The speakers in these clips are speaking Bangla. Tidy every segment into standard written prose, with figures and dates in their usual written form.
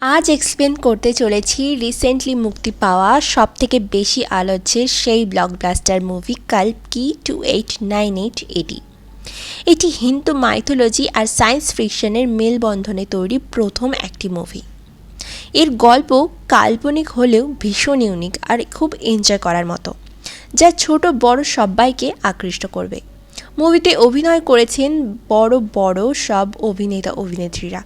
আজ এক্সপ্লেন করতে চলেছি রিসেন্টলি মুক্তি পাওয়া সবথেকে বেশি আলোচ্যের সেই ব্লকবাস্টার মুভি কাল্কি 2898 এডি। এটি হিন্দু মাইথোলজি আর সায়েন্স ফিকশনের মেলবন্ধনে তৈরি প্রথম একটি মুভি। এর গল্প কাল্পনিক হলেও ভীষণ ইউনিক আর খুব এনজয় করার মতো, যা ছোট বড় সবাইকে আকৃষ্ট করবে। মুভিতে অভিনয় করেছেন বড় বড় সব অভিনেতা অভিনেত্রীরা।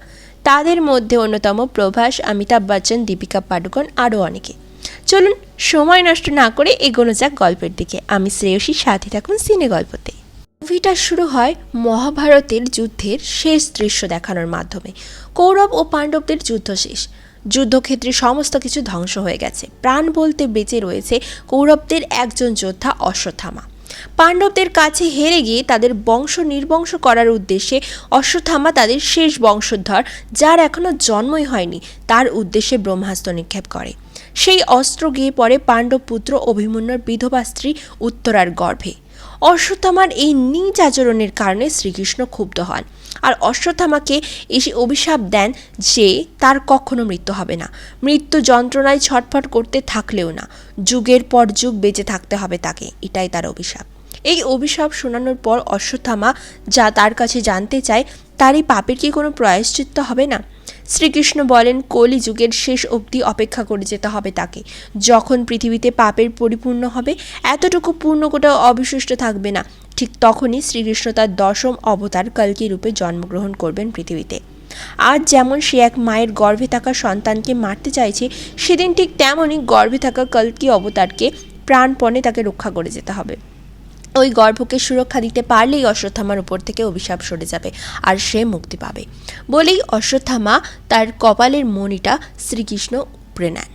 তাদের মধ্যে অন্যতম প্রভাস, অমিতাভ বচ্চন, দীপিকা পাডুকোন আরও অনেকে। চলুন সময় নষ্ট না করে এগোনো যাক গল্পের দিকে। আমি শ্রেয়সী, সাথে থাকুন সিনে গল্পতে। মুভিটা শুরু হয় মহাভারতের যুদ্ধের শেষ দৃশ্য দেখানোর মাধ্যমে। কৌরব ও পাণ্ডবদের যুদ্ধ শেষ। যুদ্ধক্ষেত্রে সমস্ত কিছু ধ্বংস হয়ে গেছে। প্রাণ বলতে বেঁচে রয়েছে কৌরবদের একজন যোদ্ধা অশ্বত্থামা। পাণ্ডবদের কাছে হেরে গিয়ে তাদের বংশ নির্বংশ করার উদ্দেশ্যে অশ্বত্থামা তাদের শেষ বংশধর, যার এখনও জন্মই হয়নি, তার উদ্দেশ্যে ব্রহ্মাস্ত্র নিক্ষেপ করে। সেই অস্ত্র গিয়ে পড়ে পাণ্ডব পুত্র অভিমন্যুর বিধবা স্ত্রী উত্তরার গর্ভে। অশ্বত্থামার এই নীচ আচরণের কারণে শ্রীকৃষ্ণ ক্ষুব্ধ হন আর অশ্বত্থামাকে এসে অভিশাপ দেন যে তার কখনো মৃত্যু হবে না। মৃত্যু যন্ত্রণায় ছটফট করতে থাকলেও না, যুগের পর যুগ বেঁচে থাকতে হবে তাকে, এটাই তার অভিশাপ। এই অভিশাপ শোনানোর পর অশ্বত্থামা যা তার কাছে জানতে চায়, তার এই পাপের কি কোনো প্রায়শ্চিত্ত হবে না? শ্রীকৃষ্ণ বলেন কলি যুগের শেষ অবধি অপেক্ষা করে যেতে হবে তাকে। যখন পৃথিবীতে পাপের পরিপূর্ণ হবে, এতটুকু পূর্ণকোটাও অবশিষ্ট থাকবে না, ঠিক তখনই শ্রীকৃষ্ণ তার দশম অবতার কল্কি রূপে জন্মগ্রহণ করবেন পৃথিবীতে। আজ যেমন সে এক মায়ের গর্ভে থাকা সন্তানকে মারতে চাইছে, সেদিন ঠিক তেমনই গর্ভে থাকা কল্কি অবতারকে প্রাণপণে তাকে রক্ষা করে যেতে হবে। ওই গর্ভকে সুরক্ষা দিতে পারলেই অশ্বত্থামার উপর থেকে অভিশাপ সরে যাবে আর সে মুক্তি পাবে। বলেই অশ্বত্থামা তার কপালের মণিটা শ্রীকৃষ্ণ উপড়ে নেন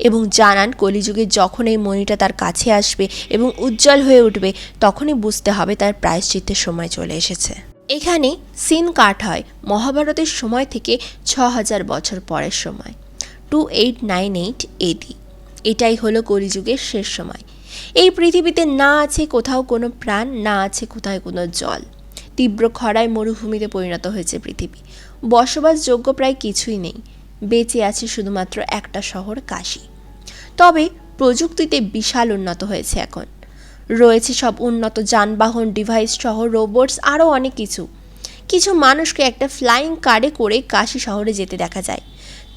এবং জানান কলিযুগে যখন এই মণিটা তার কাছে আসবে এবং উজ্জ্বল হয়ে উঠবে, তখনই বুঝতে হবে তার প্রায়শ্চিত্তের সময় চলে এসেছে। এখানে সিন কাট হয় মহাভারতের সময় থেকে 6000 বছর পরের সময়, 2898 এডি। এটাই হলো কলিযুগের শেষ সময়। এই পৃথিবীতে না আছে কোথাও কোনো প্রাণ, না আছে কোথায় কোনো জল। তীব্র খরায় মরুভূমিতে পরিণত হয়েছে পৃথিবী। বসবাসযোগ্য প্রায় কিছুই নেই। বেঁচে আছে শুধুমাত্র একটা শহর, কাশী। তবে প্রযুক্তিতে বিশাল উন্নত হয়েছে এখন। রয়েছে সব উন্নত যানবাহন, ডিভাইস সহ রোবটস, আরও অনেক কিছু। কিছু মানুষকে একটা ফ্লাইং কারে করে কাশী শহরে যেতে দেখা যায়।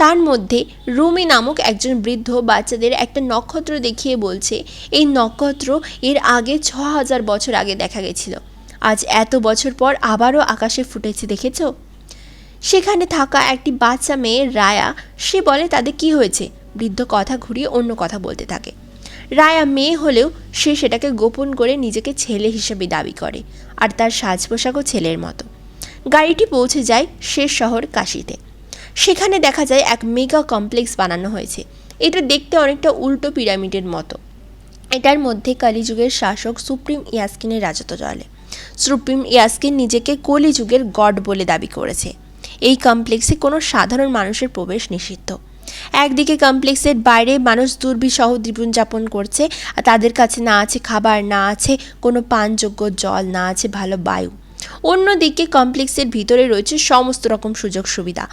তার মধ্যে রুমি নামক একজন বৃদ্ধ বাচ্চাদের একটা নক্ষত্র দেখিয়ে বলছে, এই নক্ষত্র এর আগে 6000 বছর আগে দেখা গেছিল। আজ এত বছর পর আবারও আকাশে ফুটেছে, দেখেছ? সেখানে থাকা একটি বাচ্চা মেয়ে রায়া, সে বলে তাদের কি হয়েছে। বৃদ্ধ কথা ঘুরিয়ে অন্য কথা বলতে থাকে। রায়া মেয়ে হলেও সে সেটাকে গোপন করে নিজেকে ছেলে হিসেবে দাবি করে, আর তার সাজ পোশাকও ছেলের মতো। গাড়িটি পৌঁছে যায় শেষ শহর কাশীতে। সেখানে দেখা যায় এক মেগা কমপ্লেক্স বানানো হয়েছে। এটা দেখতে অনেকটা উল্টো পিরামিডের মতো। এটার মধ্যে কলিযুগের শাসক সুপ্রিম ইয়াস্কিনের রাজত্ব চলে। সুপ্রিম ইয়াস্কিন নিজেকে কলিযুগের গড বলে দাবি করেছে। এই কমপ্লেক্সে কোনো সাধারণ মানুষের প্রবেশ নিষিদ্ধ। একদিকে কমপ্লেক্সের বাইরে মানুষ দুর্বিষহ জীবনযাপন করছে, আর তাদের কাছে না আছে খাবার, না আছে কোনো পানযোগ্য জল, না আছে ভালো বায়ু। অন্যদিকে কমপ্লেক্সের ভিতরে রয়েছে সমস্ত রকম সুযোগ সুবিধা,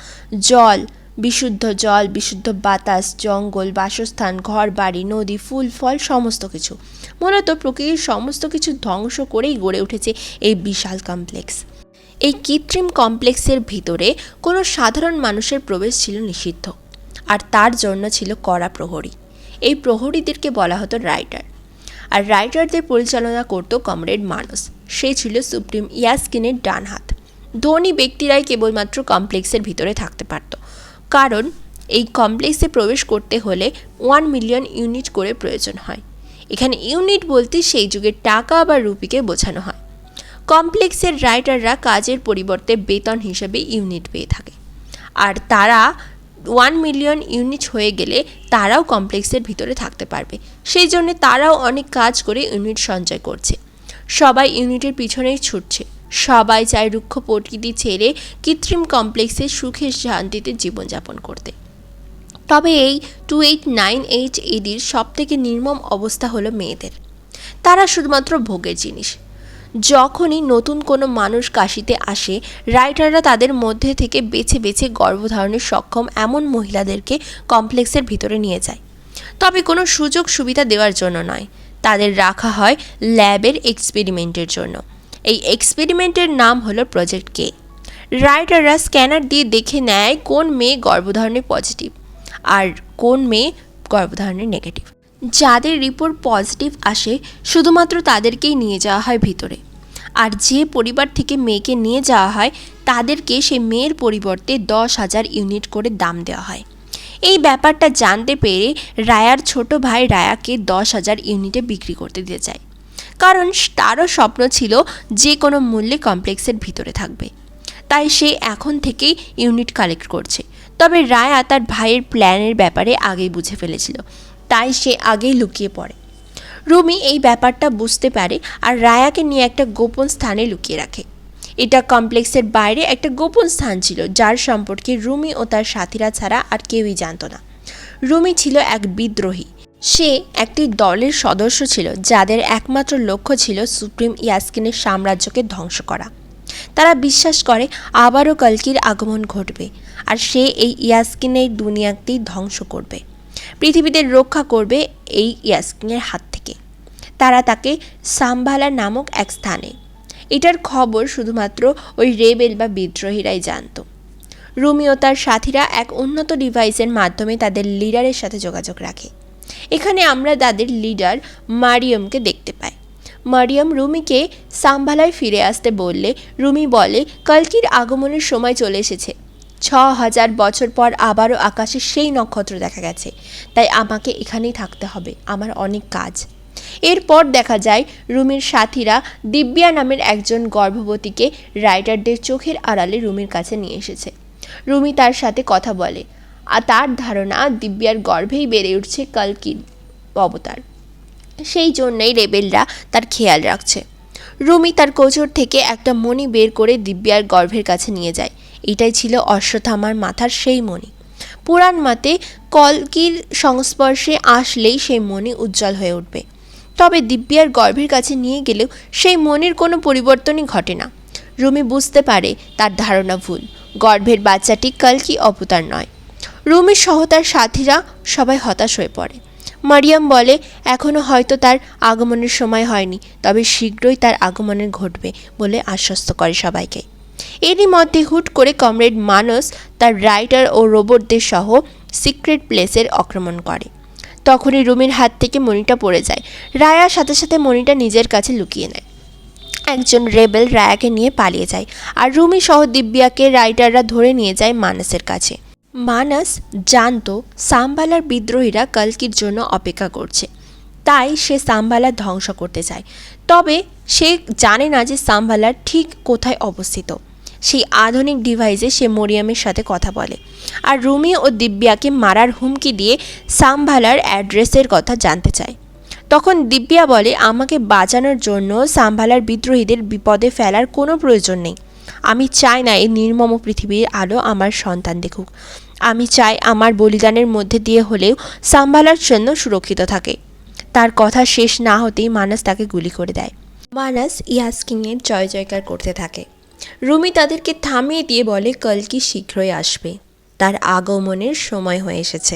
জল, বিশুদ্ধ বাতাস, জঙ্গল, বাসস্থান, ঘর বাড়ি, নদী, ফুল ফল, সমস্ত কিছু। মূলত প্রকৃতির সমস্ত কিছু ধ্বংস করেই গড়ে উঠেছে এই বিশাল কমপ্লেক্স। এই কৃত্রিম কমপ্লেক্সের ভিতরে কোনো সাধারণ মানুষের প্রবেশ ছিল নিষিদ্ধ, আর তার জন্য ছিল কড়া প্রহরী। এই প্রহরীদেরকে বলা হতো রাইটার, আর রাইটারদের পরিচালনা করত কমরেড মানস। সে ছিল সুপ্রিম ইয়াস্কিনের ডান হাত। ধনী ব্যক্তিরাই কেবলমাত্র কমপ্লেক্সের ভিতরে থাকতে পারত, কারণ এই কমপ্লেক্সে প্রবেশ করতে হলে 1 মিলিয়ন ইউনিট করে প্রয়োজন হয়। এখানে ইউনিট বলতে সেই যুগের টাকা বা রুপিকে বোঝানো হয়। কমপ্লেক্সের রাইটাররা কাজের পরিবর্তে বেতন হিসেবে ইউনিট পেয়ে থাকে, আর তারা 1 মিলিয়ন ইউনিট হয়ে গেলে তারাও কমপ্লেক্সের ভিতরে থাকতে পারবে। সেই জন্য তারাও অনেক কাজ করে ইউনিট সঞ্চয় করছে। সবাই ইউনিটের পিছনেই ছুটছে। সবাই চায় রুক্ষ প্রকৃতি ছেড়ে কৃত্রিম কমপ্লেক্সে সুখে শান্তিতে জীবনযাপন করতে। তবে এই 2898 এডির সবথেকে নির্মম অবস্থা হলো মেয়েদের। তারা শুধুমাত্র ভোগের জিনিস। যখনই নতুন কোনো মানুষ কাশিতে আসে, রাইটাররা তাদের মধ্যে থেকে বেছে বেছে গর্ভধারণে সক্ষম এমন মহিলাদেরকে কমপ্লেক্সের ভিতরে নিয়ে যায়। তবে কোনো সুযোগ সুবিধা দেওয়ার জন্য নয়, তাদের রাখা হয় ল্যাবের এক্সপেরিমেন্টের জন্য। এই এক্সপেরিমেন্টের নাম হলো প্রজেক্ট কে। রাইটাররা স্ক্যানার দিয়ে দেখে নেয় কোন মেয়ে গর্ভধারণে পজিটিভ আর কোন মেয়ে গর্ভধারণে নেগেটিভ। যাদের রিপোর্ট পজিটিভ আসে শুধুমাত্র তাদেরকেই নিয়ে যাওয়া হয় ভিতরে, আর যে পরিবার থেকে মেয়েকে নিয়ে যাওয়া হয় তাদেরকে সে মেয়ের পরিবর্তে 10,000 ইউনিট করে দাম দেওয়া হয়। এই ব্যাপারটা জানতে পেরে রায়ার ছোট ভাই রায়াকে 10,000 ইউনিটে বিক্রি করতে দিতে চায়, কারণ তারও স্বপ্ন ছিল যে কোনো মূল্যে কমপ্লেক্সের ভিতরে থাকবে। তাই সে এখন থেকেই ইউনিট কালেক্ট করছে। তবে রায়া তার ভাইয়ের প্ল্যানের ব্যাপারে আগেই বুঝে ফেলেছিল, তাই সে আগেই লুকিয়ে পড়ে। রুমি এই ব্যাপারটা বুঝতে পারে আর রায়াকে নিয়ে একটা গোপন স্থানে লুকিয়ে রাখে। এটা কমপ্লেক্সের বাইরে একটা গোপন স্থান ছিল, যার সম্পর্কে রুমি ও তার সাথীরা ছাড়া আর কেউই জানত না। রুমি ছিল এক বিদ্রোহী। সে একটি দলের সদস্য ছিল যাদের একমাত্র লক্ষ্য ছিল সুপ্রিম ইয়াস্কিনের সাম্রাজ্যকে ধ্বংস করা। তারা বিশ্বাস করে আবারও কল্কির আগমন ঘটবে আর সে এই ইয়াস্কিনের দুনিয়াকেই ধ্বংস করবে, পৃথিবীতে রক্ষা করবে এই ইয়াস্কিনের হাত থেকে। তারা তাকে সাম্ভালা নামক এক স্থানে। এটার খবর শুধুমাত্র ওই রেবেল বা বিদ্রোহীরাই জানত। রুমি ও তার সাথীরা এক উন্নত ডিভাইসের মাধ্যমে তাদের লিডারের সাথে যোগাযোগ রাখে। এখানে আমরা তাদের লিডার মারিয়মকে দেখতে পাই। মারিয়ম রুমিকে সাম্ভালায় ফিরে আসতে বললে রুমি বলে কল্কির আগমনের সময় চলে এসেছে। 6,000 বছর পর আবারও আকাশে সেই নক্ষত্র দেখা গেছে, তাই আমাকে এখানেই থাকতে হবে, আমার অনেক কাজ। এরপর দেখা যায় রুমির সাথীরা দিব্যা নামের একজন গর্ভবতীকে রাইটারদের চোখের আড়ালে রুমির কাছে নিয়ে এসেছে। রুমি তার সাথে কথা বলে আর তার ধারণা দিব্যার গর্ভেই বেড়ে উঠছে কল্কির অবতার। সেই জন্যই রেবেলরা তার খেয়াল রাখছে। রুমি তার কোচর থেকে একটা মণি বের করে দিব্যার গর্ভের কাছে নিয়ে যায়। এটাই ছিল অশ্বত্থামার মাথার সেই মণি। পুরাণ মতে কল্কির সংস্পর্শে আসলেই সেই মণি উজ্জ্বল হয়ে উঠবে। তবে দিব্যার গর্ভের কাছে নিয়ে গেলেও সেই মণির কোনো পরিবর্তনই ঘটে না। রুমি বুঝতে পারে তার ধারণা ভুল, গর্ভের বাচ্চাটি কল্কি অবতার নয়। রুমির সহ তার সাথীরা সবাই হতাশ হয়ে পড়ে। মারিয়াম বলে এখনও হয়তো তার আগমনের সময় হয়নি, তবে শীঘ্রই তার আগমনের ঘটবে বলে আশ্বস্ত করে সবাইকে। এরই মধ্যে হুট করে কমরেড মানস তার রাইটার ও রোবটদের সহ সিক্রেট প্লেসের আক্রমণ করে। তখনই রুমির হাত থেকে মণিটা পড়ে যায়। রায়া সাথে সাথে মণিটা নিজের কাছে লুকিয়ে নেয়। একজন রেবেল রায়াকে নিয়ে পালিয়ে যায় আর রুমি সহ দিব্যাকে রাইটাররা ধরে নিয়ে যায় মানসের কাছে। মানস জানতো সাম্ভালার বিদ্রোহীরা কল্কির জন্য অপেক্ষা করছে, তাই সে সাম্ভালা ধ্বংস করতে চায়। তবে সে জানে না যে সাম্ভালার ঠিক কোথায় অবস্থিত। সেই আধুনিক ডিভাইসে সে মরিয়মের সাথে কথা বলে আর রুমি ও দিব্যাকে মারার হুমকি দিয়ে সাম্ভালার অ্যাড্রেসের কথা জানতে চায়। তখন দিব্যা বলে আমাকে বাঁচানোর জন্য সাম্ভালার বিদ্রোহীদের বিপদে ফেলার কোনো প্রয়োজন নেই। আমি চাই না এই নির্মম পৃথিবীর আলো আমার সন্তান দেখুক। আমি চাই আমার বলিদানের মধ্যে দিয়ে হলেও সাম্ভালার জন্য সুরক্ষিত থাকে। তার কথা শেষ না হতেই মানস তাকে গুলি করে দেয়। মানস ইয়াস্কিনের জয় জয়কার করতে থাকে। রুমি তাদেরকে থামিয়ে দিয়ে বলে কল্কি শীঘ্রই আসবে, তার আগমনের সময় হয়ে এসেছে,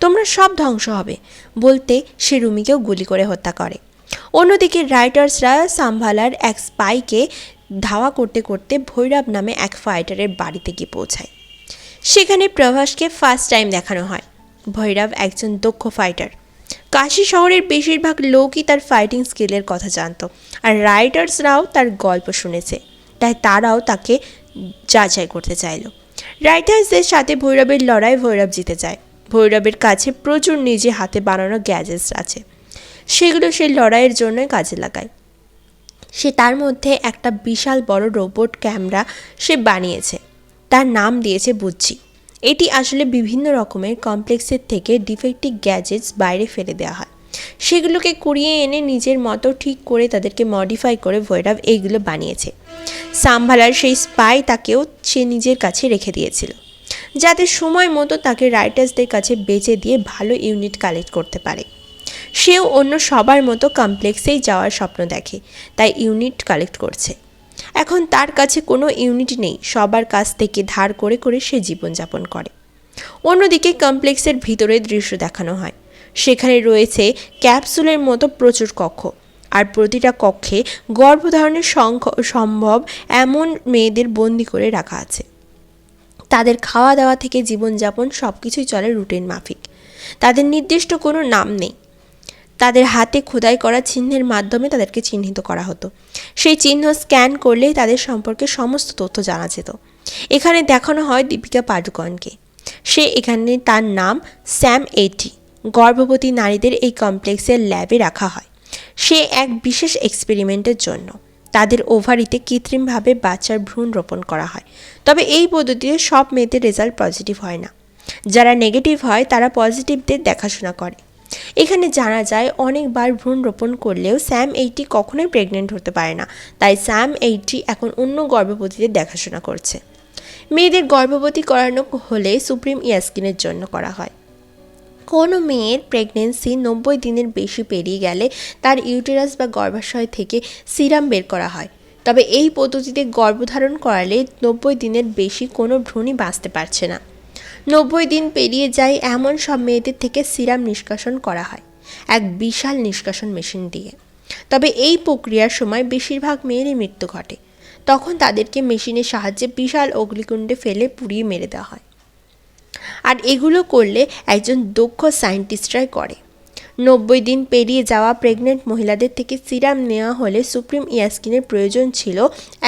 তোমরা সব ধ্বংস হবে বলতে সে রুমিকেও গুলি করে হত্যা করে। অন্যদিকে রাইটার্সরা সাম্ভালার এক স্পাইকে ধাওয়া করতে করতে ভৈরব নামে এক ফাইটারের বাড়িতে গিয়ে পৌঁছায়। সেখানে প্রভাসকে ফার্স্ট টাইম দেখানো হয়। ভৈরব একজন দক্ষ ফাইটার। কাশী শহরের বেশিরভাগ লোকই তার ফাইটিং স্কিলের কথা জানত আর রাইটার্সরাও তার গল্প শুনেছে, তাই তারাও তাকে যাচাই করতে চাইল। রাইটার্সদের সাথে ভৈরবের লড়াই ভৈরব জিতে যায়। ভৈরবের কাছে প্রচুর নিজে হাতে বানানো গ্যাজেটস আছে, সেগুলো সে লড়াইয়ের জন্যই কাজে লাগায়। সে তার মধ্যে একটা বিশাল বড় রোবট ক্যামেরা সে বানিয়েছে, তার নাম দিয়েছে বুচ্চি। এটি আসলে বিভিন্ন রকমের কমপ্লেক্সের থেকে ডিফেক্টিভ গ্যাজেটস বাইরে ফেলে দেওয়া হয়, সেগুলোকে কুড়িয়ে এনে নিজের মতো ঠিক করে তাদেরকে মডিফাই করে ভৈরব এইগুলো বানিয়েছে। সাম্ভালার সেই স্পাই তাকেও সে নিজের কাছে রেখে দিয়েছিল, যাতে সময় মতো তাকে রাইটার্সদের কাছে বেচে দিয়ে ভালো ইউনিট কালেক্ট করতে পারে। সেও অন্য সবার মতো কমপ্লেক্সেই যাওয়ার স্বপ্ন দেখে, তাই ইউনিট কালেক্ট করছে। এখন তার কাছে কোনো ইউনিট নেই, সবার কাছ থেকে ধার করে করে সে জীবনযাপন করে। অন্যদিকে কমপ্লেক্সের ভিতরের দৃশ্য দেখানো হয়। সেখানে রয়েছে ক্যাপসুলের মতো প্রচুর কক্ষ, আর প্রতিটা কক্ষে গর্ভধারণের সম্ভব এমন মেয়েদের বন্দি করে রাখা আছে। তাদের খাওয়া দাওয়া থেকে জীবনযাপন সব কিছুই চলে রুটিন মাফিক। তাদের নির্দিষ্ট কোনো নাম নেই। তাদের হাতে খোদাই করা চিহ্নের মাধ্যমে তাদেরকে চিহ্নিত করা হতো। সেই চিহ্ন স্ক্যান করলেই তাদের সম্পর্কে সমস্ত তথ্য জানা যেত। এখানে দেখানো হয় দীপিকা পাডুকোনকে। এখানে তার নাম স্যাম 80। গর্ভবতী নারীদের এই কমপ্লেক্সের ল্যাবে রাখা হয় সে এক বিশেষ এক্সপেরিমেন্টের জন্য। তাদের ওভারিতে কৃত্রিমভাবে বাচ্চার ভ্রূণ রোপণ করা হয়। তবে এই পদ্ধতিতে সব মেয়েদের রেজাল্ট পজিটিভ হয় না। যারা নেগেটিভ হয় তারা পজিটিভদের দেখাশোনা করে। এখানে জানা যায় অনেকবার ভ্রূণ রোপণ করলেও স্যাম 80 কখনোই প্রেগনেন্ট হতে পারে না, তাই স্যাম 80 এখন অন্য গর্ভবতীদের দেখাশোনা করছে। মেয়েদের গর্ভবতী করানো হলে সুপ্রিম ইয়াস্কিনের জন্য করা হয়। কোনো মেয়ের প্রেগনেন্সি 90 দিনের বেশি পেরিয়ে গেলে তার ইউটেরাস বা গর্ভাশয় থেকে সিরাম বের করা হয়। তবে এই পদ্ধতিতে গর্ভধারণ করালে 90 দিনের বেশি কোনো ভ্রূণই বাঁচতে পারছে না। 90 দিন পেরিয়ে যায় এমন সব মেয়েদের থেকে সিরাম নিষ্কাশন করা হয় এক বিশাল নিষ্কাশন মেশিন দিয়ে। তবে এই প্রক্রিয়ার সময় বেশিরভাগ মেয়েরই মৃত্যু ঘটে। তখন তাদেরকে মেশিনের সাহায্যে বিশাল অগ্নিকুণ্ডে ফেলে পুড়িয়ে মেরে দেওয়া হয়। আর এগুলো করলে একজন দক্ষ সায়েন্টিস্টরাই করে। 90 দিন পেরিয়ে যাওয়া প্রেগনেন্ট মহিলাদের থেকে সিরাম নেওয়া হলে সুপ্রিম ইয়াস্কিনের প্রয়োজন ছিল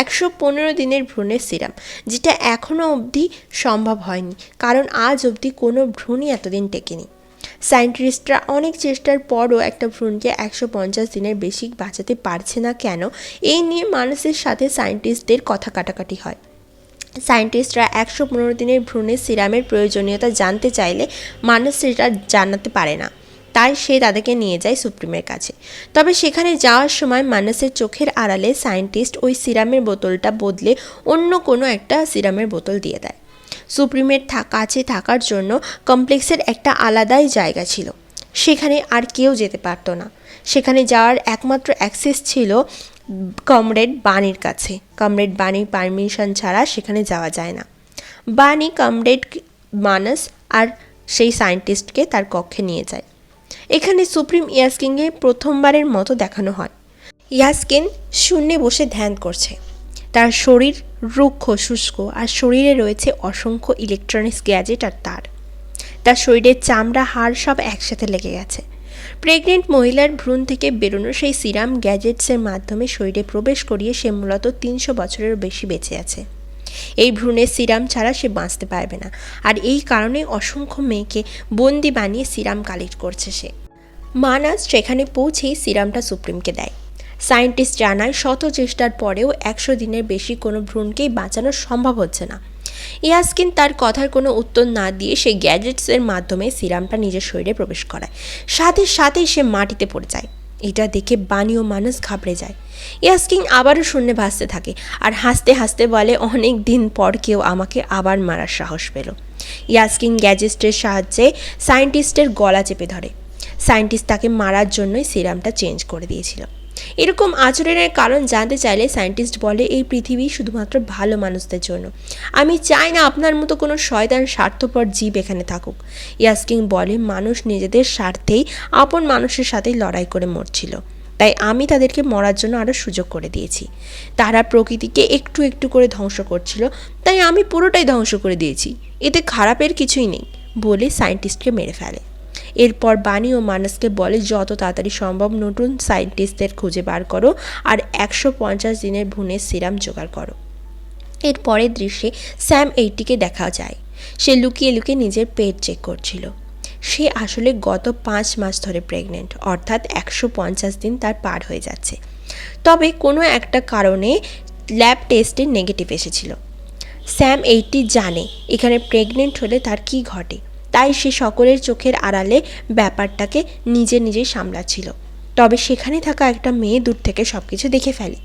115 দিনের ভ্রূণের সিরাম, যেটা এখনও অবধি সম্ভব হয়নি, কারণ আজ অবধি কোনো ভ্রূণই এতদিন টেকেনি। সায়েন্টিস্টরা অনেক চেষ্টার পরও একটা ভ্রূণকে 150 দিনের বেশি বাঁচাতে পারছে না কেন, এই নিয়ে মানুষের সাথে সায়েন্টিস্টদের কথা কাটাকাটি হয়। সায়েন্টিস্টরা 115 দিনের ভ্রূণের সিরামের প্রয়োজনীয়তা জানতে চাইলে মানুষ সেটা জানাতে পারে না, তাই সে তাদেরকে নিয়ে যায় সুপ্রিমের কাছে। তবে সেখানে যাওয়ার সময় মানুষের চোখের আড়ালে সায়েন্টিস্ট ওই সিরামের বোতলটা বদলে অন্য কোনো একটা সিরামের বোতল দিয়ে দেয়। সুপ্রিমের কাছে থাকার জন্য কমপ্লেক্সের একটা আলাদাই জায়গা ছিল, সেখানে আর কেউ যেতে পারতো না। সেখানে যাওয়ার একমাত্র অ্যাক্সেস ছিল কমরেড বানির কাছে। কমরেড বানির পারমিশন ছাড়া সেখানে যাওয়া যায় না। বানি কমরেড মানস আর সেই সায়েন্টিস্টকে তার কক্ষে নিয়ে যায়। এখানে সুপ্রিম ইয়াস্কিনকে প্রথমবারের মতো দেখানো হয়। ইয়াস্কিন শূন্যে বসে ধ্যান করছে। তার শরীর রুক্ষ শুষ্ক, আর শরীরে রয়েছে অসংখ্য ইলেকট্রনিক্স গ্যাজেট আর তার শরীরের চামড়া হাড় সব একসাথে লেগে গেছে। প্রেগনেন্ট মহিলার ভ্রূণ থেকে বেরোনো সেই সিরাম গ্যাজেটসের মাধ্যমে শরীরে প্রবেশ করিয়ে সে মূলত 300 বছরেরও বেশি বেঁচে আছে। এই ভ্রূণের সিরাম ছাড়া সে বাঁচতে পারবে না, আর এই কারণে অসংখ্য মেয়েকে বন্দি বানিয়ে সিরাম কালেক্ট করছে সে। মানাস সেখানে পৌঁছেই সিরামটা সুপ্রিমকে দেয়। সায়েন্টিস্ট জানায় শত চেষ্টার পরেও 100 দিনের বেশি কোনো ভ্রূণকেই বাঁচানো সম্ভব হচ্ছে না। ইয়াস্কিন তার কথার কোনো উত্তর না দিয়ে সে গ্যাজেটসের মাধ্যমে সিরামটা নিজের শরীরে প্রবেশ করায়। সাথে সাথেই সে মাটিতে পড়ে যায়। এটা দেখে বানি ও মানুষ ঘাবড়ে যায়। ইয়াস্কিন আবারও শূন্যে ভাসতে থাকে আর হাসতে হাসতে বলে, অনেক দিন পর কেউ আমাকে আবার মারার সাহস পেল। ইয়াস্কিন গ্যাজেটের সাহায্যে সায়েন্টিস্টের গলা চেপে ধরে। সায়েন্টিস্ট তাকে মারার জন্যই সিরামটা চেঞ্জ করে দিয়েছিল। এরকম আচরণের কারণ জানতে চাইলে সায়েন্টিস্ট বলে, এই পৃথিবী শুধুমাত্র ভালো মানুষদের জন্য। আমি চাই না আপনার মতো কোনো শয়তান স্বার্থপর জীব এখানে থাকুক। ইয়াস্কিন বলে, মানুষ নিজেদের স্বার্থেই আপন মানুষের সাথে লড়াই করে মরছিল, তাই আমি তাদেরকে মরার জন্য আরও সুযোগ করে দিয়েছি। তারা প্রকৃতিকে একটু একটু করে ধ্বংস করছিল, তাই আমি পুরোটাই ধ্বংস করে দিয়েছি। এতে খারাপের কিছুই নেই বলে সায়েন্টিস্টকে মেরে ফেলে। এরপর বানি ও মানসকে বলে, যত তাড়াতাড়ি সম্ভব নতুন সায়েন্টিস্টদের খুঁজে বার করো আর 150 দিনের ভ্রূণের সিরাম জোগাড় করো। এর পরের দৃশ্যে স্যাম 80কে দেখা যায়। সে লুকিয়ে লুকিয়ে নিজের পেট চেক করছিল। সে আসলে গত 5 মাস ধরে প্রেগনেন্ট, অর্থাৎ 150 দিন তার পার হয়ে যাচ্ছে। তবে কোনো একটা কারণে ল্যাব টেস্টে নেগেটিভ এসেছিল। স্যাম 80 জানে এখানে প্রেগনেন্ট হলে তার কী ঘটে, তাই সে সকলের চোখের আড়ালে ব্যাপারটাকে নিজেই সামলাচ্ছিল। তবে সেখানে থাকা একটা মেয়ে দূর থেকে সব কিছু দেখে ফেলে।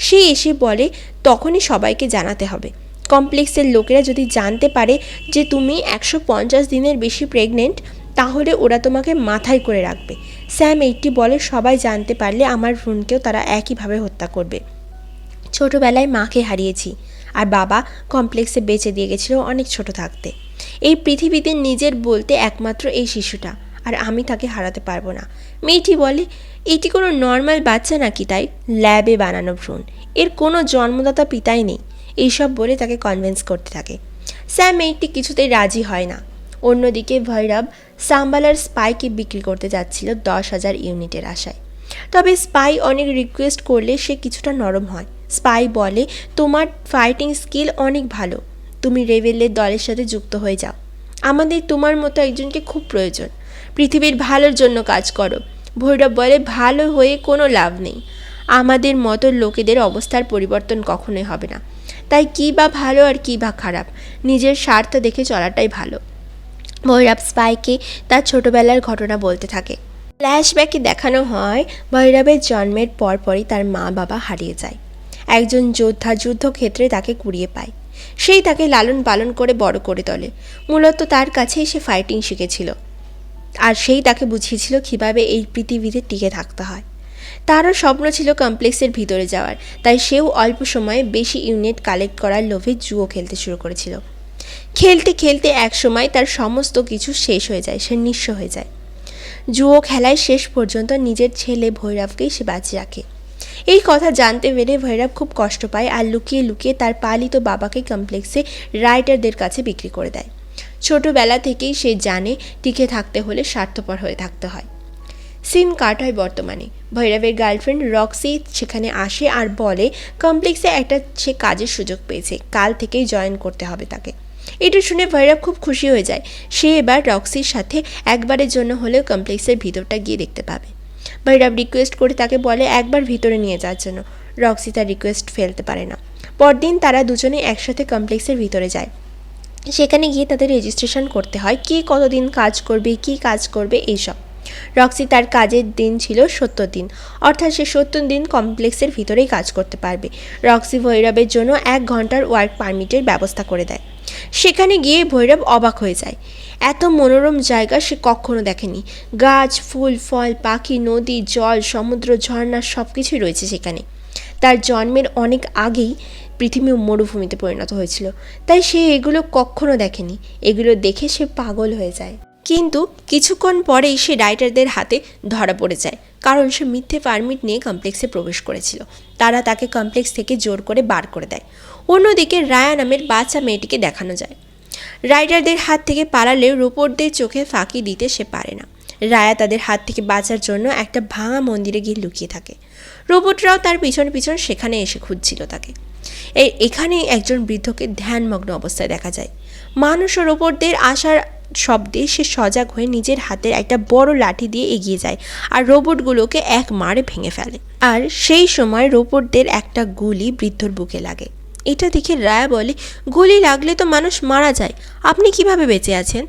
সে এসে বলে, তখনই সবাইকে জানাতে হবে। কমপ্লেক্সের লোকেরা যদি জানতে পারে যে তুমি 150 দিনের বেশি প্রেগনেন্ট, তাহলে ওরা তোমাকে মাথায় করে রাখবে। স্যাম 80 বলে সবাই জানতে পারলে আমার ভ্রূণকেও তারা একইভাবে হত্যা করবে। ছোটবেলায় মাকে হারিয়েছি, আর বাবা কমপ্লেক্সে বেঁচে দিয়ে গেছিল অনেক ছোট থাকতে। এই পৃথিবীতে নিজের বলতে একমাত্র এই শিশুটা, আর আমি তাকে হারাতে পারবো না। মেয়েটি বলে, এটি কোনো নর্মাল বাচ্চা নাকি? তাই ল্যাবে বানানো ভ্রূণ, এর কোনো জন্মদাতা পিতাই নেই। এইসব বলে তাকে কনভিন্স করতে থাকে। স্যাম 80 কিছুতেই রাজি হয় না। অন্যদিকে ভৈরব সাম্বালার স্পাইকে বিক্রি করতে যাচ্ছিল 10,000 ইউনিটের আশায়। তবে স্পাই অনেক রিকোয়েস্ট করলে সে কিছুটা নরম হয়। স্পাই বলে, তোমার ফাইটিং স্কিল অনেক ভালো, তুমি রেবেলের দলের সাথে যুক্ত হয়ে যাও। আমাদের তোমার মতো একজনকে খুব প্রয়োজন, পৃথিবীর ভালোর জন্য কাজ করো। ভৈরব বলে, ভালো হয়ে কোনো লাভ নেই, আমাদের মতো লোকেদের অবস্থার পরিবর্তন কখনোই হবে না। তাই কী বা ভালো আর কী বা খারাপ, নিজের স্বার্থ দেখে চলাটাই ভালো। ভৈরব স্পাইকে তার ছোটবেলার ঘটনা বলতে থাকে। ফ্ল্যাশব্যাকে দেখানো হয় ভৈরবের জন্মের পরপরই তার মা বাবা হারিয়ে যায়। একজন যোদ্ধা যুদ্ধক্ষেত্রে তাকে কুড়িয়ে পায়। সেই তাকে লালন পালন করে বড় করে তোলে। মূলত তার কাছেই সে ফাইটিং শিখেছিল, আর সেই তাকে বুঝিয়েছিল কীভাবে এই পৃথিবীতে টিকে থাকতে হয়। তারও স্বপ্ন ছিল কমপ্লেক্সের ভিতরে যাওয়ার, তাই সেও অল্প সময়ে বেশি ইউনিট কালেক্ট করার লোভে জুয়ো খেলতে শুরু করেছিল। খেলতে খেলতে এক সময় তার সমস্ত কিছু শেষ হয়ে যায়, সে নিঃস্ব হয়ে যায়। জুয়ো খেলায় শেষ পর্যন্ত নিজের ছেলে ভৈরবকেই সে বাঁচিয়ে রাখে। এই কথা জানতে পেরে ভৈরব খুব কষ্ট পায়, আর লুকিয়ে লুকিয়ে তার পালিত বাবাকে কমপ্লেক্সে রাইটারদের কাছে বিক্রি করে দেয়। ছোটবেলা থেকেই সে জানে টিকে থাকতে হলে স্বার্থপর হয়ে থাকতে হয়। সিন কাট হয় বর্তমানে। ভৈরবের গার্লফ্রেন্ড রক্সি সেখানে আসে আর বলে কমপ্লেক্সে একটা সে কাজের সুযোগ পেয়েছে, কাল থেকেই জয়েন করতে হবে তাকে। এটা শুনে ভৈরব খুব খুশি হয়ে যায়। সে এবার রক্সির সাথে একবারের জন্য হলেও কমপ্লেক্সের ভিতরটা গিয়ে দেখতে পাবে। ভৈরব রিকোয়েস্ট করে তাকে বলে একবার ভিতরে নিয়ে যাওয়ার জন্য। রক্সি তার রিকোয়েস্ট ফেলতে পারে না। পরদিন তারা দুজনে একসাথে কমপ্লেক্সের ভিতরে যায়। সেখানে গিয়ে তাদের রেজিস্ট্রেশন করতে হয়, কে কতদিন কাজ করবে, কী কাজ করবে, এইসব। রক্সি তার কাজের দিন ছিল 70 দিন, অর্থাৎ সে 70 দিন কমপ্লেক্সের ভিতরেই কাজ করতে পারবে। রক্সি ভৈরবের জন্য 1 ঘন্টার ওয়ার্ক পারমিটের ব্যবস্থা করে দেয়। সেখানে গিয়ে ভৈরব অবাক হয়ে যায়। এত মনোরম জায়গা সে কখনো দেখেনি। গাছ, ফুল, ফল, পাখি, নদী, জল, সমুদ্র, ঝর্ণা সব কিছুই রয়েছে সেখানে। তার জন্মের অনেক আগেই পৃথিবী মরুভূমিতে পরিণত হয়েছিল, তাই সে এগুলো কখনো দেখেনি। এগুলো দেখে সে পাগল হয়ে যায়। কিন্তু কিছুক্ষণ পরেই সে রাইটারদের হাতে ধরা পড়ে যায়, কারণ সে মিথ্যে পারমিট নিয়ে কমপ্লেক্সে প্রবেশ করেছিল। তারা তাকে কমপ্লেক্স থেকে জোর করে বার করে দেয়। অন্যদিকে রায়া নামের বাচ্চা মেয়েটিকে দেখানো যায়। রাইটারদের হাত থেকে পালালেও রোবটদের চোখে ফাঁকি দিতে সে পারে না। রায়া তাদের হাত থেকে বাঁচার জন্য একটা ভাঙা মন্দিরে গিয়ে লুকিয়ে থাকে। রোবটরাও তার পিছন পিছন সেখানে এসে খুঁজছিল তাকে। এখানেই একজন বৃদ্ধকে ধ্যানমগ্ন অবস্থায় দেখা যায়। মানুষ ও রোবটদের আসার শব্দে সে সজাগ হয়ে নিজের হাতের একটা বড় লাঠি দিয়ে এগিয়ে যায়, আর রোবটগুলোকে এক মারে ভেঙে ফেলে। আর সেই সময় রোবটদের একটা গুলি বৃদ্ধর বুকে লাগে। এটা দেখে রায়া বলে, গুলি লাগলে তো মানুষ মারা যায়, আপনি কিভাবে বেঁচে আছেন?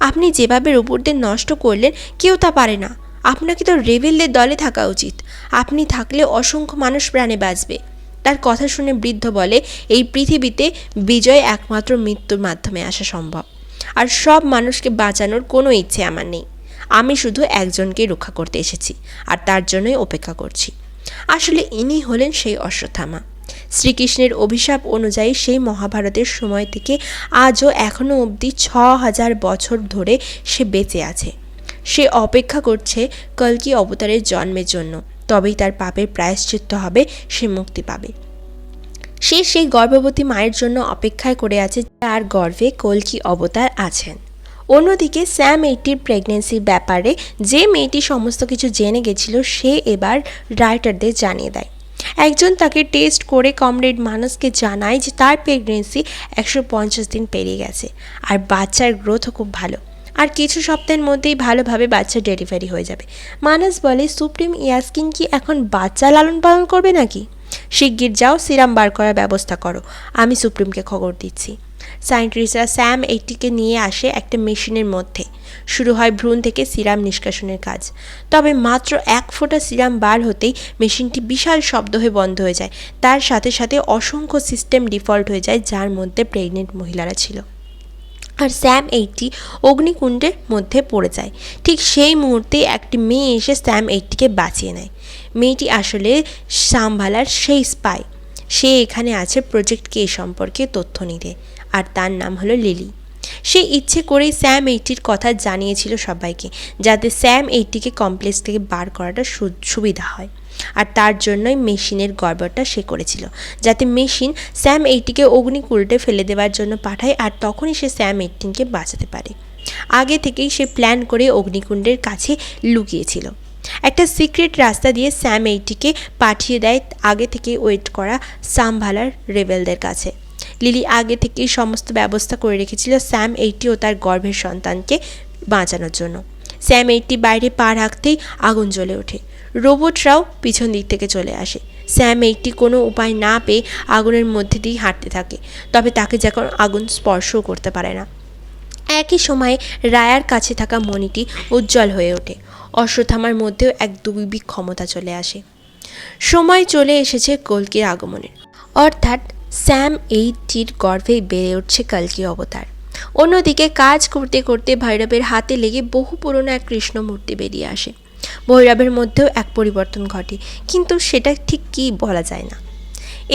আপনি যেভাবে রোবটদের নষ্ট করলেন কেউ তা পারে না। আপনাকে তো রেবেলদের দলে থাকা উচিত, আপনি থাকলে অসংখ্য মানুষ প্রাণে বাঁচবে। তার কথা শুনে বৃদ্ধ বলে, এই পৃথিবীতে বিজয় একমাত্র মৃত্যুর মাধ্যমে আসা সম্ভব, আর সব মানুষকে বাঁচানোর কোনো ইচ্ছে আমার নেই। আমি শুধু একজনকে রক্ষা করতে এসেছি, আর তার জন্যই অপেক্ষা করছি। আসলে ইনি হলেন সেই অশ্বত্থামা। শ্রীকৃষ্ণের অভিশাপ অনুযায়ী সেই মহাভারতের সময় থেকে আজও এখনও অবধি 6000 বছর ধরে সে বেঁচে আছে। সে অপেক্ষা করছে কল্কি অবতারের জন্মের জন্য, তবেই তার পাপের প্রায়শ্চিত্ত হবে, সে মুক্তি পাবে। সে সেই গর্ভবতী মায়ের জন্য অপেক্ষায় করে আছে, তার গর্ভে কল্কি অবতার আছেন। অন্যদিকে স্যাম 80-র প্রেগনেন্সির ব্যাপারে যে মেয়েটি সমস্ত কিছু জেনে গেছিল, সে এবার রাইটারদের জানিয়ে দেয়। একজন তাকে টেস্ট করে কমরেড মানসকে জানায় যে তার প্রেগনেন্সি 150 দিন পেরিয়ে গেছে, আর বাচ্চার গ্রোথও খুব ভালো, আর কিছু সপ্তাহের মধ্যেই ভালোভাবে বাচ্চা ডেলিভারি হয়ে যাবে। মানস বলে, সুপ্রিম ইয়াস্কিন কি এখন বাচ্চা লালন পালন করবে নাকি? শিগগির যাও, সিরাম বার করার ব্যবস্থা করো, আমি সুপ্রিমকে খবর দিচ্ছি। সায়েন্টিস্টরা স্যাম 80-কে নিয়ে আসে একটা মেশিনের মধ্যে। শুরু হয় ভ্রূণ থেকে সিরাম নিষ্কাশনের কাজ। তবে মাত্র 1 ফোঁটা সিরাম বার হতেই মেশিনটি বিশাল শব্দ হয়ে বন্ধ হয়ে যায়। তার সাথে সাথে অসংখ্য সিস্টেম ডিফল্ট হয়ে যায়, যার মধ্যে প্রেগনেন্ট মহিলারা ছিল। আর স্যাম 80 অগ্নিকুণ্ডের মধ্যে পড়ে যায়। ঠিক সেই মুহূর্তে একটি মেয়ে এসে স্যাম 80কে বাঁচিয়ে নেয়। মেয়েটি আসলে সাম্ভালার সেই স্পাই। সে এখানে আছে প্রজেক্ট কে সম্পর্কে তথ্য নিতে, আর তার নাম হলো লিলি। সে ইচ্ছে করেই স্যাম 80-র কথা জানিয়েছিল সবাইকে, যাতে স্যাম 80কে কমপ্লেক্স থেকে বার করাটা সুবিধা হয়। আর তার জন্যই মেশিনের গড়বড়টা সে করেছিল, যাতে মেশিন স্যাম 80কে অগ্নিকুণ্ডে ফেলে দেওয়ার জন্য পাঠায়, আর তখনই সে স্যাম 18কে বাঁচাতে পারে। আগে থেকেই সে প্ল্যান করে অগ্নিকুণ্ডের কাছে লুকিয়েছিল। একটা সিক্রেট রাস্তা দিয়ে স্যাম 80কে পাঠিয়ে দেয় আগে থেকে ওয়েট করা সাম্ভালার রেবেলদের কাছে। লিলি আগে থেকেই সমস্ত ব্যবস্থা করে রেখেছিল স্যাম 80 ও তার গর্ভের সন্তানকে বাঁচানোর জন্য। স্যাম 80 বাইরে পা রাখতেই আগুন জ্বলে ওঠে। রোবটরাও পিছন দিক থেকে চলে আসে। স্যাম 80 কোনো উপায় না পেয়ে আগুনের মধ্যে দিয়ে হাঁটতে থাকে, তবে তাকে যখন আগুন স্পর্শও করতে পারে না। একই সময়ে রায়ার কাছে থাকা মণিটি উজ্জ্বল হয়ে ওঠে। অশ্বত্থামার মধ্যেও এক দৈবিক ক্ষমতা চলে আসে। সময় চলে এসেছে কল্কির আগমনের, অর্থাৎ স্যাম 80-র গর্ভে বেড়ে উঠছে কল্কি অবতার। অন্যদিকে কাজ করতে করতে ভৈরবের হাতে লেগে বহু পুরনো এক কৃষ্ণ মূর্তি বেরিয়ে আসে। ভৈরবের মধ্যেও এক পরিবর্তন ঘটে, কিন্তু সেটা ঠিক কী বলা যায় না।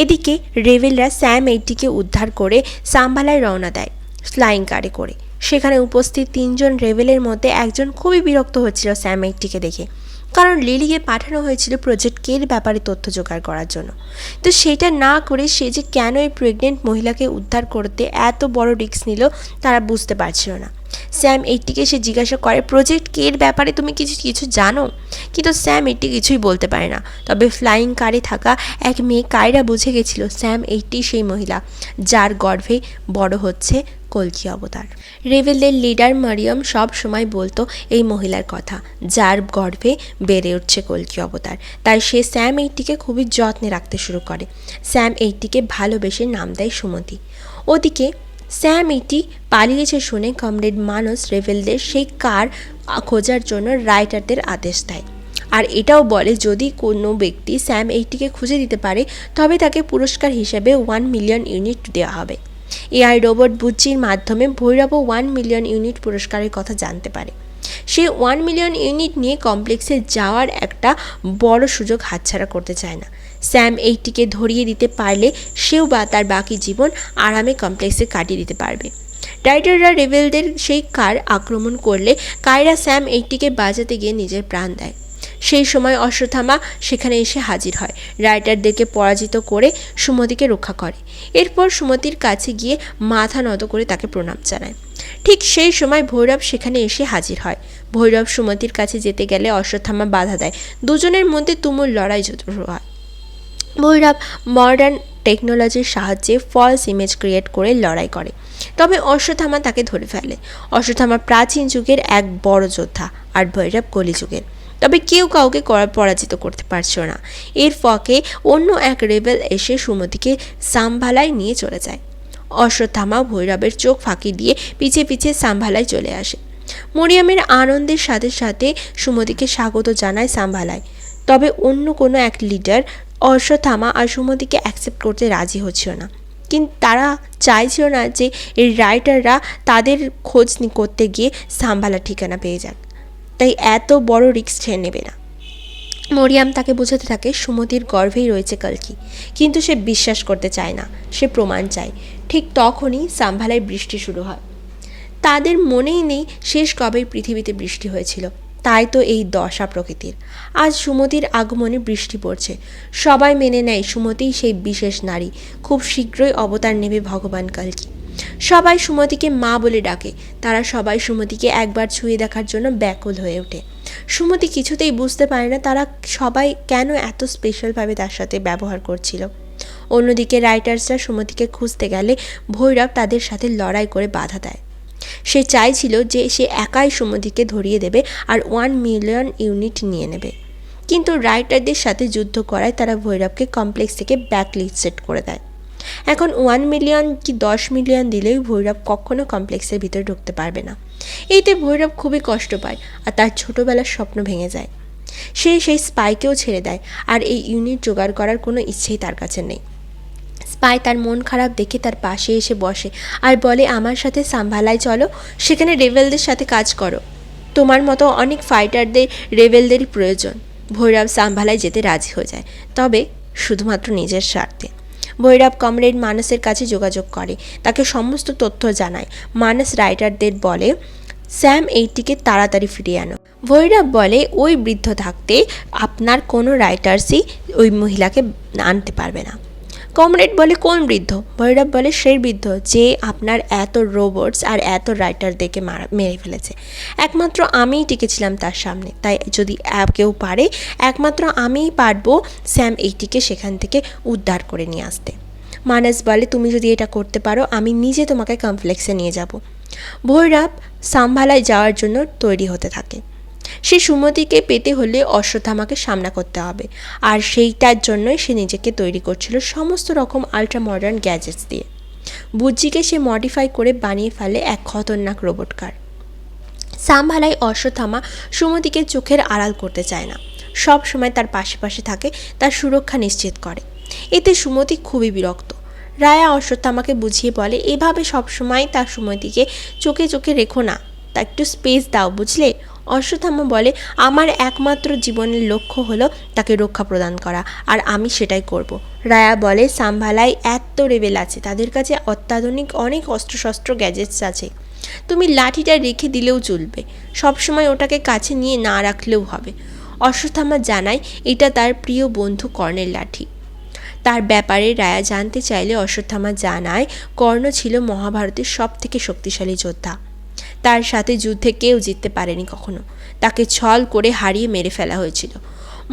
এদিকে রেবেলরা স্যাম 80কে উদ্ধার করে সাম্ভালায় রওনা দেয় ফ্লাইং কারে করে। সেখানে উপস্থিত 3 জন রেবেলের মধ্যে একজন খুবই বিরক্ত হচ্ছিল স্যাম 80কে দেখে, কারণ লিলিকে পাঠানো হয়েছিল প্রজেক্ট কের ব্যাপারে তথ্য জোগাড় করার জন্য। তো সেটা না করে সে যে কেন এই প্রেগনেন্ট মহিলাকে উদ্ধার করতে এত বড় রিস্ক নিল তারা বুঝতে পারছিল না। স্যাম 80কে সে জিজ্ঞাসা করে, প্রজেক্ট কের ব্যাপারে তুমি কিছু জানো? কিন্তু স্যাম 80 কিছুই বলতে পারে না। তবে ফ্লাইং কারে থাকা এক মেয়ে কায়রা বুঝে গেছিল স্যাম 80 সেই মহিলা যার গর্ভে বড় হচ্ছে কল্কি অবতার। রেবেলদের লিডার মারিয়াম সব সময় বলতো এই মহিলার কথা, যার গর্ভে বেড়ে উঠছে কল্কি অবতার। তাই সে স্যাম 80কে খুবই যত্নে রাখতে শুরু করে। স্যাম 80কে ভালোবেসে নাম দেয় সুমতি। ওদিকে স্যাম 80 পালিয়েছে শুনে কমরেড মানস রেবেলদের সেই কার খোঁজার জন্য রাইটারদের আদেশ দেয়, আর এটাও বলে যদি কোনো ব্যক্তি স্যাম 80কে খুঁজে দিতে পারে তবে তাকে পুরস্কার হিসেবে 1 মিলিয়ন ইউনিট দেওয়া হবে। এআই রোবট বুজ্জির মাধ্যমে ভৈরবও 1 মিলিয়ন ইউনিট পুরস্কারের কথা জানতে পারে। সে 1 মিলিয়ন ইউনিট নিয়ে কমপ্লেক্সে যাওয়ার একটা বড় সুযোগ হাতছাড়া করতে চায় না। স্যাম 80কে ধরিয়ে দিতে পারলে সেও বা তার বাকি জীবন আরামে কমপ্লেক্সে কাটিয়ে দিতে পারবে। রাইডাররা রেবেলদের সেই কার আক্রমণ করলে কায়রা স্যাম 80কে বাঁচাতে গিয়ে নিজের প্রাণ দেয়। সেই সময় অশ্বত্থামা সেখানে এসে হাজির হয়, রাইটারদেরকে পরাজিত করে সুমতিকে রক্ষা করে। এরপর সুমতির কাছে গিয়ে মাথা নত করে তাকে প্রণাম জানায়। ঠিক সেই সময় ভৈরব সেখানে এসে হাজির হয়। ভৈরব সুমতির কাছে যেতে গেলে অশ্বত্থামা বাধা দেয়। দুজনের মধ্যে তুমুল লড়াই শুরু হয়। ভৈরব মডার্ন টেকনোলজির সাহায্যে ফলস ইমেজ ক্রিয়েট করে লড়াই করে, তবে অশ্বত্থামা তাকে ধরে ফেলে। অশ্বত্থামা প্রাচীন যুগের এক বড় যোদ্ধা, আর ভৈরব কলিযুগের, তবে কেউ কাউকে পরাজিত করতে পারছিল না। এর ফাঁকে অন্য এক রেবেল এসে সুমতিকে সাম্ভালায় নিয়ে চলে যায়। অশ্বত্থামা ভৈরবের চোখ ফাঁকি দিয়ে পিছে পিছে সাম্ভালায় চলে আসে। মরিয়মের আনন্দের সাথে সাথে সুমতিকে স্বাগত জানায় সাম্ভালায়, তবে অন্য কোনো এক লিডার অশ্বত্থামা আর সুমতিকে অ্যাকসেপ্ট করতে রাজি হচ্ছিল না। কিন্তু তারা চাইছিল না যে এই রাইটাররা তাদের খোঁজ করতে গিয়ে সাম্ভালার ঠিকানা পেয়ে যাক, তাই এত বড় রিস্ক সে নেবে না। মরিয়াম তাকে বোঝাতে থাকে সুমতির গর্ভেই রয়েছে কল্কি, কিন্তু সে বিশ্বাস করতে চায় না, সে প্রমাণ চায়। ঠিক তখনই সাম্ভালায় বৃষ্টি শুরু হয়। তাদের মনেই নেই শেষ কবেই পৃথিবীতে বৃষ্টি হয়েছিল, তাই তো এই দশা প্রকৃতির। আজ সুমতির আগমনে বৃষ্টি পড়ছে। সবাই মেনে নেয় সুমতিই সেই বিশেষ নারী, খুব শীঘ্রই অবতার নেবে ভগবান কল্কি। সবাই সুমতিকে মা বলে ডাকে। তারা সবাই সুমতিকে একবার ছুঁয়ে দেখার জন্য ব্যাকুল হয়ে ওঠে। সুমতি কিছুতেই বুঝতে পারে না তারা সবাই কেন এত স্পেশালভাবে তার সাথে ব্যবহার করছিল। অন্যদিকে রাইটার্সরা সুমতিকে খুঁজতে গেলে ভৈরব তাদের সাথে লড়াই করে বাধা দেয়। সে চাইছিল যে সে একাই সুমতিকে ধরিয়ে দেবে আর 1 মিলিয়ন ইউনিট নিয়ে নেবে, কিন্তু রাইটারদের সাথে যুদ্ধ করায় তারা ভৈরবকে কমপ্লেক্স থেকে ব্যাকলিস্টেড করে দেয়। এখন 1 মিলিয়ন কি 10 মিলিয়ন দিলেই ভৈরব কখনো কমপ্লেক্সের ভিতরে ঢুকতে পারবে না। এইতে ভৈরব খুবই কষ্ট পায় আর তার ছোটোবেলার স্বপ্ন ভেঙে যায়। সে সেই স্পাইকেও ছেড়ে দেয়, আর এই ইউনিট জোগাড় করার কোনো ইচ্ছেই তার কাছে নেই। স্পাই তার মন খারাপ দেখে তার পাশে এসে বসে আর বলে, আমার সাথে সাম্ভালায় চলো, সেখানে রেবেলদের সাথে কাজ করো। তোমার মতো অনেক ফাইটারদের রেবেলদেরই প্রয়োজন। ভৈরব সাম্ভালায় যেতে রাজি হয়ে যায়, তবে শুধুমাত্র নিজের স্বার্থে। ভৈরব কমরেড মানসের কাছে যোগাযোগ করে, তাকে সমস্ত তথ্য জানায়। মানস রাইটারদের বলে স্যাম এইটিকে তাড়াতাড়ি ফিরিয়ে আনো। ভৈরব বলে ওই বৃদ্ধ থাকতে আপনার কোনো রাইটার্সই ওই মহিলাকে আনতে পারবে না। কমরেড বলে কোন বৃদ্ধ? ভৈরব বলে সেই বৃদ্ধ যে আপনার এত রোবটস আর এত রাইটারদেরকে মেরে ফেলেছে। একমাত্র আমিই টিকেছিলাম তার সামনে, তাই যদি কেউ পারে একমাত্র আমিই পারবো স্যাম এইটিকে সেখান থেকে উদ্ধার করে নিয়ে আসতে। মানস বলে তুমি যদি এটা করতে পারো আমি নিজে তোমাকে কমপ্লেক্সে নিয়ে যাব। ভৈরব সাম্ভালায় যাওয়ার জন্য তৈরি হতে থাকে। সে সুমতিকে পেতে হলে অশ্বত্থামাকে সামনা করতে হবে, আর সেইটার জন্যই সে নিজেকে তৈরি করছিল সমস্ত রকম আল্ট্রা মডার্ন গ্যাজেটস দিয়ে। বুজ্জিকে সে মডিফাই করে বানিয়ে ফেলে এক খতরনাক রোবট কার। সাম্ভালায় অশ্বত্থামা সুমতিকে চোখের আড়াল করতে চায় না, সব সময় তার পাশে পাশে থাকে, তার সুরক্ষা নিশ্চিত করে। এতে সুমতি খুবই বিরক্ত। রায়া অশ্বত্থামাকে বুঝিয়ে বলে এভাবে সবসময় তার সুমতিকে চোখে চোখে রেখো না, তা একটু স্পেস দাও, বুঝলে? অশ্বত্থামা বলে আমার একমাত্র জীবনের লক্ষ্য হলো তাকে রক্ষা প্রদান করা, আর আমি সেটাই করব। রায়া বলে সাম্ভালায় এত রেবেল আছে, তাদের কাছে অত্যাধুনিক অনেক অস্ত্রশস্ত্র গ্যাজেটস আছে, তুমি লাঠিটা রেখে দিলেও চলবে, সবসময় ওটাকে কাছে নিয়ে না রাখলেও হবে। অশ্বত্থামা জানায় এটা তার প্রিয় বন্ধু কর্ণের লাঠি। তার ব্যাপারে রায়া জানতে চাইলে অশ্বত্থামা জানায় কর্ণ ছিল মহাভারতের সব থেকে শক্তিশালী যোদ্ধা। তার সাথে যুদ্ধে কেউ জিততে পারেনি কখনো, তাকে ছল করে হারিয়ে মেরে ফেলা হয়েছিল।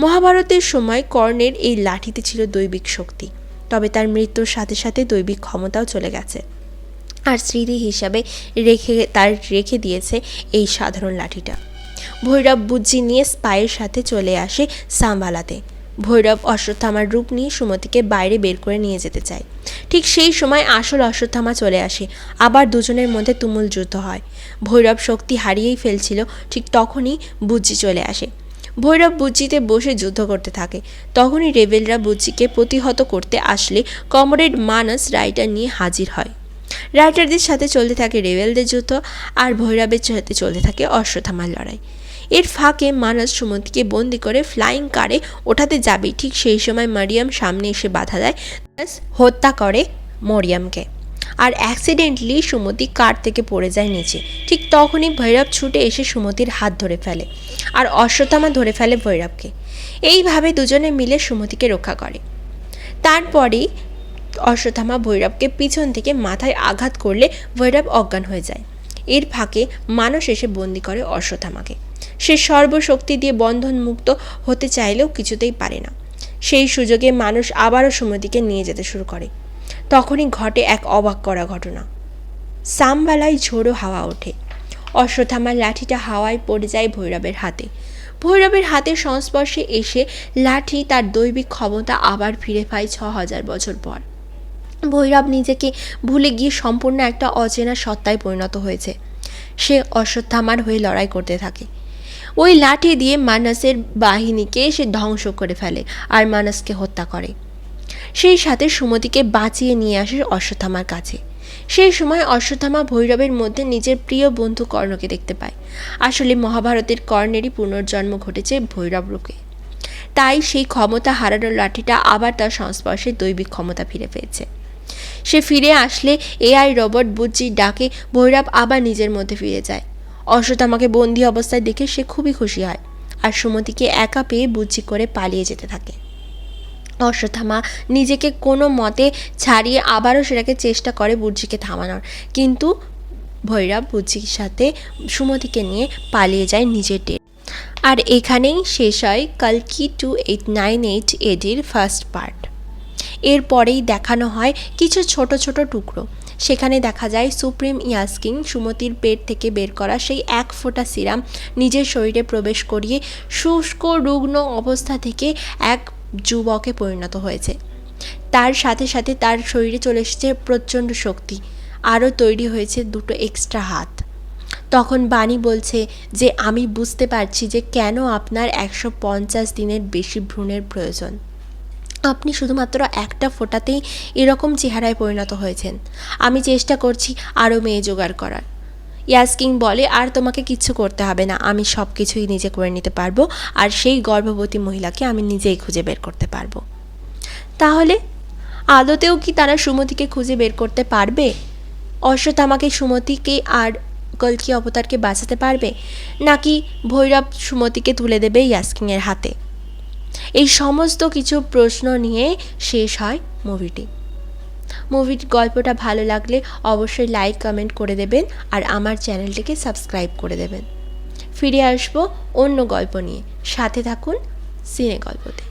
মহাভারতের সময় কর্ণের এই লাঠিতে ছিল দৈবিক শক্তি, তবে তার মৃত্যুর সাথে সাথে দৈবিক ক্ষমতাও চলে গেছে, আর স্মৃতি হিসাবে রেখে দিয়েছে এই সাধারণ লাঠিটা। ভৈরব বুজ্জি নিয়ে স্পাইয়ের সাথে চলে আসে সাম্ভালাতে। ভৈরব অশ্বত্থামার রূপ নিয়ে সুমতিকে বাইরে বের করে নিয়ে যেতে চায়। ঠিক সেই সময় আসল অশ্বত্থামা চলে আসে, আবার দুজনের মধ্যে তুমুল যুদ্ধ হয়। ভৈরব শক্তি হারিয়েই ফেলছিল, ঠিক তখনই বুজ্জি চলে আসে। ভৈরব বুজ্জিতে বসে যুদ্ধ করতে থাকে। তখনই রেবেলরা বুজ্জিকে প্রতিহত করতে আসলে কমরেড মানস রাইটার নিয়ে হাজির হয়। রাইটারদের সাথে চলতে থাকে রেবেলদের যুদ্ধ, আর ভৈরবের সাথে চলতে থাকে অশ্বত্থামার লড়াই। এর ফাঁকে মানস সুমতিকে বন্দি করে ফ্লাইং কারে ওঠাতে যাবে, ঠিক সেই সময় মরিয়ম সামনে এসে বাধা দেয়, হত্যা করে মরিয়মকে, আর অ্যাক্সিডেন্টলি সুমতি কার থেকে পড়ে যায় নিচে। ঠিক তখনই ভৈরব ছুটে এসে সুমতির হাত ধরে ফেলে, আর অশ্বত্থামা ধরে ফেলে ভৈরবকে। এইভাবে দুজনে মিলে সুমতিকে রক্ষা করে। তারপরেই অশ্বত্থামা ভৈরবকে পিছন থেকে মাথায় আঘাত করলে ভৈরব অজ্ঞান হয়ে যায়। এর ফাঁকে মানস এসে বন্দি করে অশ্বত্থামাকে। সে সর্বশক্তি দিয়ে বন্ধন মুক্ত হতে চাইলেও কিছুতেই পারে না। সেই সুযোগে মানুষ আবারও সুমতিকে নিয়ে যেতে শুরু করে। তখনই ঘটে এক অবাক করা ঘটনা। সাম্ভালায় ঝোড়ো হাওয়া ওঠে। অশ্বত্থামার লাঠিটা হাওয়ায় পড়ে যায় ভৈরবের হাতে। ভৈরবের হাতের সংস্পর্শে এসে লাঠি তার দৈবিক ক্ষমতা আবার ফিরে পায় ৬,০০০ বছর পর। ভৈরব নিজেকে ভুলে গিয়ে সম্পূর্ণ একটা অচেনা সত্তায় পরিণত হয়েছে। সে অশ্বত্থামার হয়ে লড়াই করতে থাকে। ওই লাঠি দিয়ে মানসের বাহিনীকে সে ধ্বংস করে ফেলে আর মানসকে হত্যা করে। সেই সাথে সুমতিকে বাঁচিয়ে নিয়ে আসে অশ্বত্থামার কাছে। সেই সময় অশ্বত্থামা ভৈরবের মধ্যে নিজের প্রিয় বন্ধু কর্ণকে দেখতে পায়। আসলে মহাভারতের কর্ণেরই পুনর্জন্ম ঘটেছে ভৈরব রূপে, তাই সেই ক্ষমতা হারানোর লাঠিটা আবার তার সংস্পর্শে দৈবিক ক্ষমতা ফিরে পেয়েছে। সে ফিরে আসলে এআই রোবট বুজ্জির ডাকে ভৈরব আবার নিজের মধ্যে ফিরে যায়। অশ্বত্থামাকে বন্দি অবস্থায় দেখে সে খুবই খুশি হয়, আর সুমতিকে একা পেয়ে বুজ্জি করে পালিয়ে যেতে থাকে। অশ্বত্থামা নিজেকে কোনো মতে ছাড়িয়ে আবারও সেটাকে চেষ্টা করে বুজ্জিকে থামানোর, কিন্তু ভৈরব বুজ্জির সাথে সুমতিকে নিয়ে পালিয়ে যায় নিজের ডেট। আর এখানেই শেষ হয় কালকি 2898 এডির ফার্স্ট পার্ট। এরপরেই দেখানো হয় কিছু ছোট ছোট টুকরো। সেখানে দেখা যায় সুপ্রিম ইয়াস্কিং সুমতির পেট থেকে বের করা সেই এক ফোঁটা সিরাম নিজের শরীরে প্রবেশ করিয়ে শুষ্ক রুগ্ন অবস্থা থেকে এক যুবকে পরিণত হয়েছে। তার সাথে সাথে তার শরীরে চলে এসেছে প্রচণ্ড শক্তি, আরও তৈরি হয়েছে দুটো এক্সট্রা হাত। তখন বাণী বলছে যে আমি বুঝতে পারছি যে কেন আপনার 150 দিনের বেশি ভ্রূণের প্রয়োজন। আপনি শুধুমাত্র একটা ফোঁটাতেই এরকম চেহারায় পরিণত হয়েছেন। আমি চেষ্টা করছি আরও মেয়ে জোগাড় করার। ইয়াসকিন বলে, আর তোমাকে কিচ্ছু করতে হবে না, আমি সব কিছুই নিজে করে নিতে পারবো, আর সেই গর্ভবতী মহিলাকে আমি নিজেই খুঁজে বের করতে পারবো। তাহলে আদতেও কি তারা সুমতিকে খুঁজে বের করতে পারবে? অশ্বত্থামাকে সুমতিকে আর কল্কি অবতারকে বাঁচাতে পারবে, নাকি ভৈরব সুমতিকে তুলে দেবে ইয়াসকিনের হাতে? এই সমস্ত কিছু প্রশ্ন নিয়ে শেষ হয় মুভির গল্পটা ভালো লাগলে অবশ্যই লাইক কমেন্ট করে দেবেন আর আমার চ্যানেলটিকে সাবস্ক্রাইব করে দেবেন। ফিরে আসবো অন্য গল্প নিয়ে, সাথে থাকুন সিনে গল্পতে।